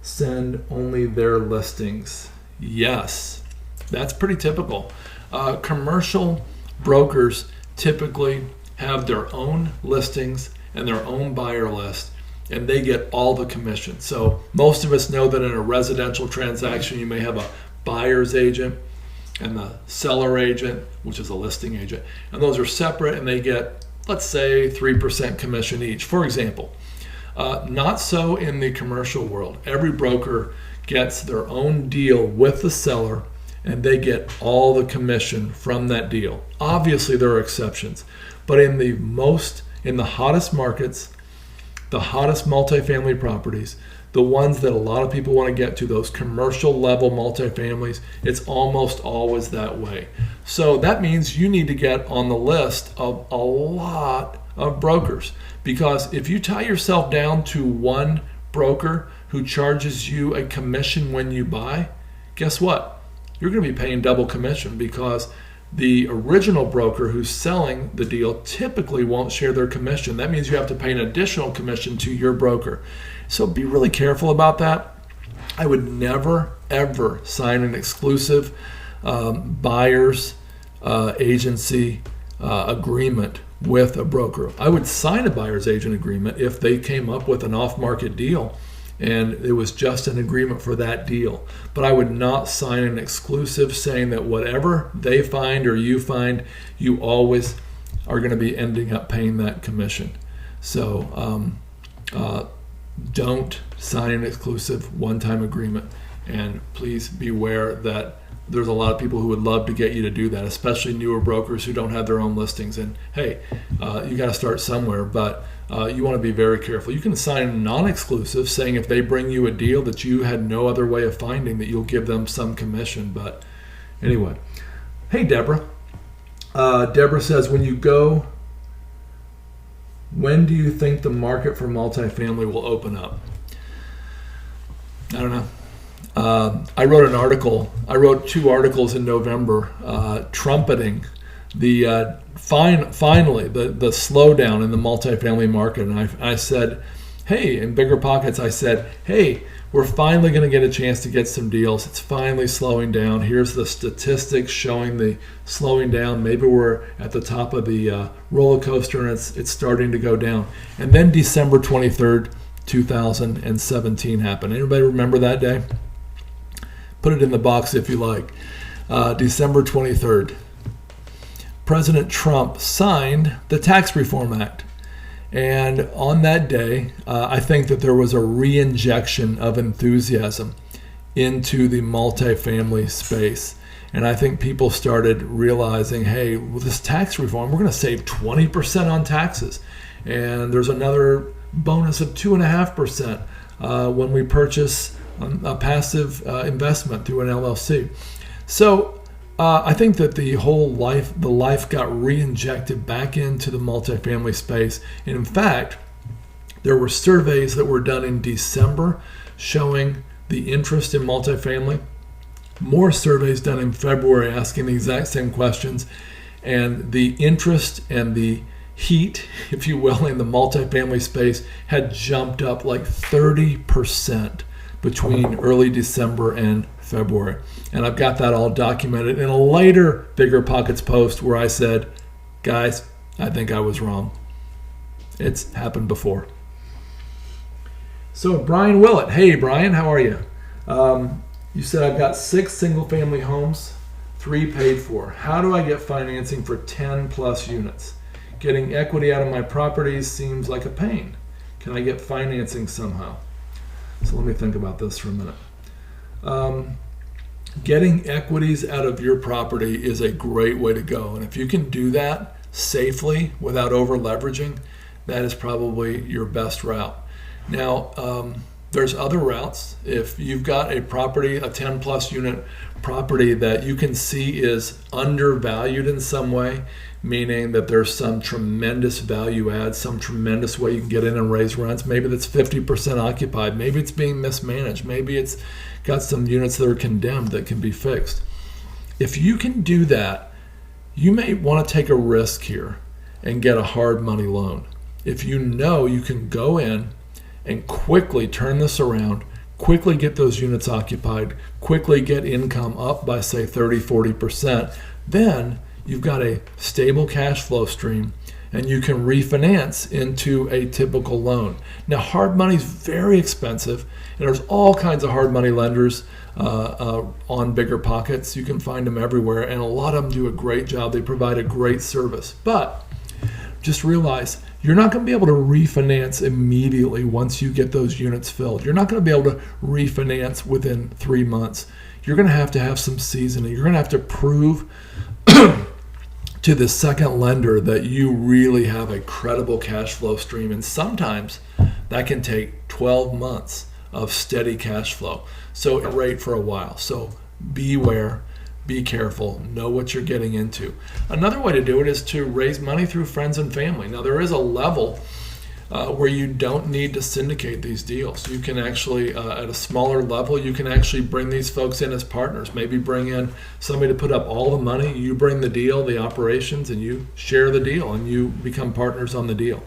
send their listings? Yes, that's pretty typical. Commercial brokers typically have their own listings and their own buyer list, and they get all the commission. So most of us know that in a residential transaction, you may have a buyer's agent and the seller agent, which is a listing agent. And those are separate, and they get, let's say, 3% commission each, for example. Not so in the commercial world. Every broker gets their own deal with the seller, and they get all the commission from that deal. Obviously, there are exceptions, but in the hottest markets, the hottest multifamily properties, the ones that a lot of people want to get to, those commercial level multifamilies, it's almost always that way. So that means you need to get on the list of a lot of brokers, because if you tie yourself down to one broker who charges you a commission when you buy, guess what? You're going to be paying double commission, because the original broker who's selling the deal typically won't share their commission. That means you have to pay an additional commission to your broker. So be really careful about that. I would never, ever sign an exclusive buyer's agency agreement with a broker. I would sign a buyer's agent agreement if they came up with an off-market deal and it was just an agreement for that deal. But I would not sign an exclusive saying that whatever they find or you find, you always are going to be ending up paying that commission. So don't sign an exclusive one-time agreement. And please beware that there's a lot of people who would love to get you to do that, especially newer brokers who don't have their own listings. And hey, you got to start somewhere, but you want to be very careful. You can sign non-exclusive saying if they bring you a deal that you had no other way of finding, that you'll give them some commission. But anyway, hey, Deborah. Deborah says, when do you think the market for multifamily will open up? I don't know. I wrote 2 articles in November trumpeting the finally the slowdown in the multifamily market. And I said, hey, in BiggerPockets, I said, hey, we're finally going to get a chance to get some deals. It's finally slowing down. Here's the statistics showing the slowing down. Maybe we're at the top of the roller coaster and it's starting to go down. And then December 23rd, 2017 happened. Anybody remember that day? Put it in the box if you like. December 23rd. President Trump signed the Tax Reform Act. And on that day, I think that there was a re-injection of enthusiasm into the multifamily space. And I think people started realizing, hey, with this tax reform, we're going to save 20% on taxes. And there's another bonus of 2.5% when we purchase a passive investment through an LLC. So I think that the life got re-injected back into the multifamily space. And in fact, there were surveys that were done in December showing the interest in multifamily. More surveys done in February asking the exact same questions. And the interest and the heat, if you will, in the multifamily space had jumped up like 30% between early December and February. And I've got that all documented in a later BiggerPockets post where I said, guys, I think I was wrong. It's happened before. So Brian Willett, hey Brian, how are you? You said I've got 6 single-family homes, 3 paid for. How do I get financing for 10 plus units? Getting equity out of my properties seems like a pain. Can I get financing somehow? So let me think about this for a minute. Getting equities out of your property is a great way to go. And if you can do that safely without over leveraging, that is probably your best route. Now, there's other routes. If you've got a property, a 10 plus unit property that you can see is undervalued in some way, meaning that there's some tremendous value add, some tremendous way you can get in and raise rents. Maybe that's 50% occupied. Maybe it's being mismanaged. Maybe it's got some units that are condemned that can be fixed. If you can do that, you may want to take a risk here and get a hard money loan. If you know you can go in and quickly turn this around, quickly get those units occupied, quickly get income up by say 30-40%, then you've got a stable cash flow stream and you can refinance into a typical loan. Now, hard money is very expensive, and there's all kinds of hard money lenders on BiggerPockets. You can find them everywhere, and a lot of them do a great job. They provide a great service. But just realize you're not going to be able to refinance immediately once you get those units filled. You're not going to be able to refinance within 3 months. You're going to have some seasoning. You're going to have to prove to the second lender that you really have a credible cash flow stream. And sometimes that can take 12 months of steady cash flow. So rate for a while. So beware, be careful, know what you're getting into. Another way to do it is to raise money through friends and family. Now, there is a level where you don't need to syndicate these deals. You can actually, at a smaller level, you can actually bring these folks in as partners. Maybe bring in somebody to put up all the money, you bring the deal, the operations, and you share the deal, and you become partners on the deal.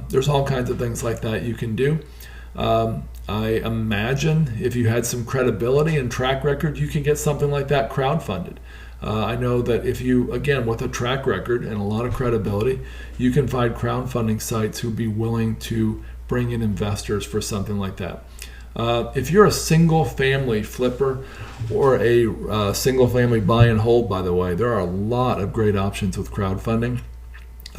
There's all kinds of things like that you can do. I imagine if you had some credibility and track record, you can get something like that crowdfunded. I know that if you, again, with a track record and a lot of credibility, you can find crowdfunding sites who'd be willing to bring in investors for something like that. If you're a single family flipper or a single family buy and hold, by the way, there are a lot of great options with crowdfunding.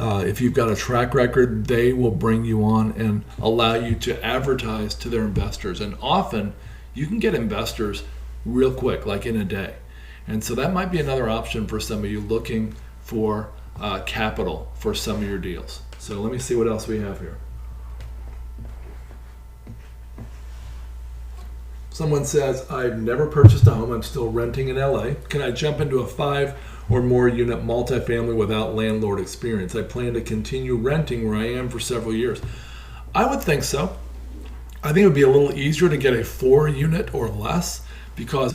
If you've got a track record, they will bring you on and allow you to advertise to their investors. And often you can get investors real quick, like in a day. And so that might be another option for some of you looking for capital for some of your deals. So let me see what else we have here. Someone says, I've never purchased a home. I'm still renting in LA. Can I jump into a 5 or more unit multifamily without landlord experience? I plan to continue renting where I am for several years. I would think so. I think it would be a little easier to get a 4 unit or less because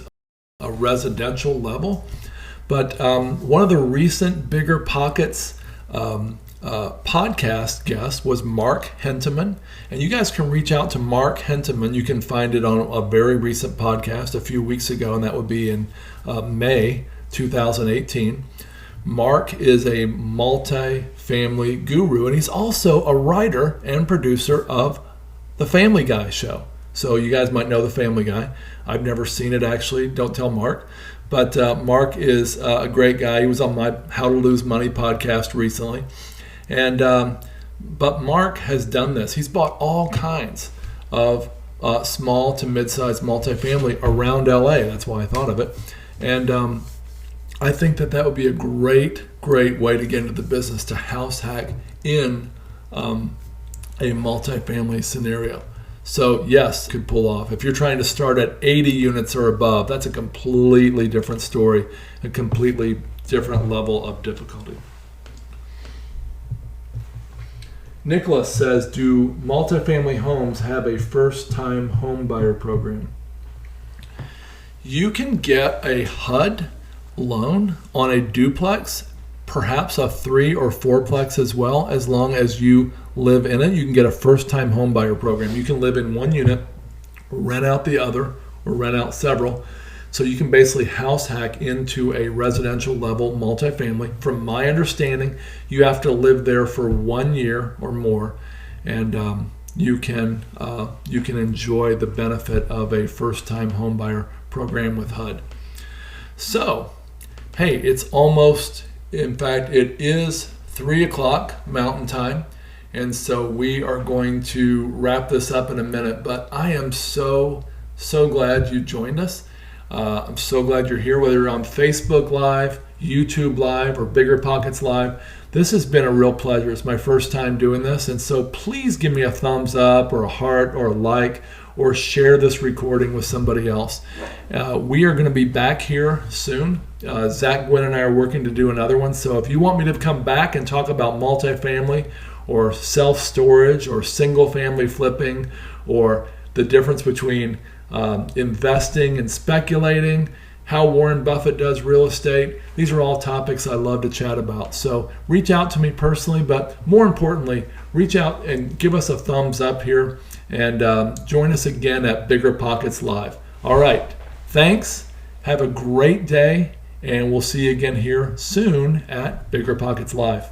a residential level. But one of the recent BiggerPockets podcast guest was Mark Henteman, and you guys can reach out to Mark Henteman. You can find it on a very recent podcast a few weeks ago, and that would be in May 2018. Mark is a multi-family guru, and he's also a writer and producer of the Family Guy show. So you guys might know the Family Guy. I've never seen it, actually. Don't tell Mark. But Mark is a great guy. He was on my How to Lose Money podcast recently. And but Mark has done this. He's bought all kinds of small to mid-sized multifamily around LA. That's why I thought of it. And I think that would be a great way to get into the business, to house hack in a multifamily scenario. So yes, could pull off. If you're trying to start at 80 units or above, that's a completely different story, a completely different level of difficulty. Nicholas says, do multifamily homes have a first-time home buyer program? You can get a HUD loan on a duplex, perhaps a 3 or 4plex as well, as long as you live in it. You can get a first-time home buyer program. You can live in one unit, rent out the other, or rent out several. So you can basically house hack into a residential level multifamily. From my understanding, you have to live there for 1 year or more, and you can enjoy the benefit of a first-time home buyer program with HUD. So, hey, it's almost, in fact, it is 3 o'clock Mountain Time. And so we are going to wrap this up in a minute, but I am so glad you joined us. I'm so glad you're here, whether you're on Facebook Live, YouTube Live, or BiggerPockets Live. This has been a real pleasure. It's my first time doing this, and so please give me a thumbs up or a heart or a like, or share this recording with somebody else. We are going to be back here soon. Zach, Gwen, and I are working to do another one, so if you want me to come back and talk about multifamily or self-storage or single-family flipping, or the difference between investing and speculating how Warren Buffett does real estate. These are all topics I love to chat about. So reach out to me personally, but more importantly, reach out and give us a thumbs up here, and join us again at BiggerPockets Live. All right, thanks. Have a great day, and we'll see you again here soon at BiggerPockets Live.